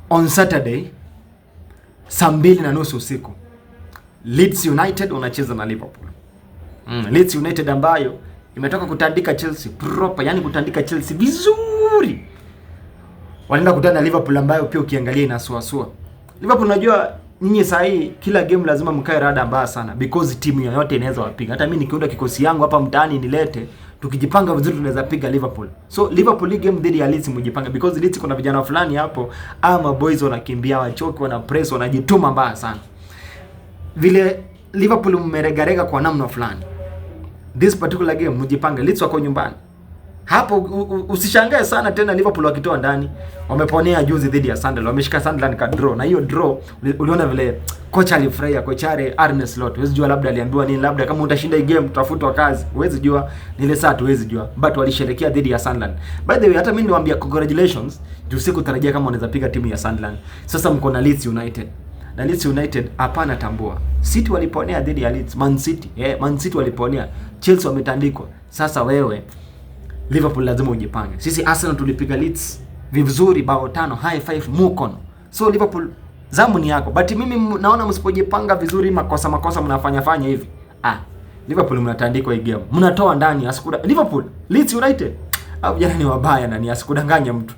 on Saturday saa 2:30 usiku Leeds United unacheza na Liverpool. Leeds United ambayo imetoka kutandika Chelsea proper, yani kutandika Chelsea vizuri. Wanaenda kutana na Liverpool ambayo pia ukiangalia inasuasua. Liverpool, unajua nyinyi saa hii kila game lazima mkae rada mbaya sana because timu yoyote inaweza wapiga. Hata mimi nikiunda kikosi yangu hapa mtaani nilete, tukijipanga vizuri tunaweza piga Liverpool. So Liverpool hii game dhidi ya Leeds mjipanga because Leeds kuna vijana fulani hapo ama boys wanakimbia, wachoki, wana press, wanajituma mbaya sana. Vile Liverpool mmeregarega kwa namna fulani. This particular game mjipanga, Leeds wako nyumbani. Hapo usishangae sana tena Liverpool wakitoa ndani. Wameponea juzi dhidi ya Sunderland. Wameshika Sunderland ka draw. Na hiyo draw uliona vile kocha alifurahia, kocha Arne Slot. Huwezi jua labda aliambiwa nini, labda kama utashinda hii game tutafutwa kazi. Huwezi jua nile saa huwezi jua. But walisherehekea dhidi ya Sunderland. By the way, hata mimi niwaambia congratulations. Juu sikutarajia kama wanaweza piga timu ya Sunderland. Sasa mko na Leeds United. Na Leeds United hapana tambua. City waliponea dhidi ya Leeds, Man City. Man City waliponea. Chelsea wametandikwa. Sasa wewe Liverpool lazima ujipange. Sisi Arsenal tulipiga Leeds vizuri bao 5, high five mukono. So Liverpool zamu ni yako. But mimi naona msipojipanga vizuri, makosa mnafanya hivi. Liverpool mnatandikwa hii game. Mnatoa ndani asikuda. Liverpool, Leeds United. Au jana ni wabaya na ni asikudanganya mtu.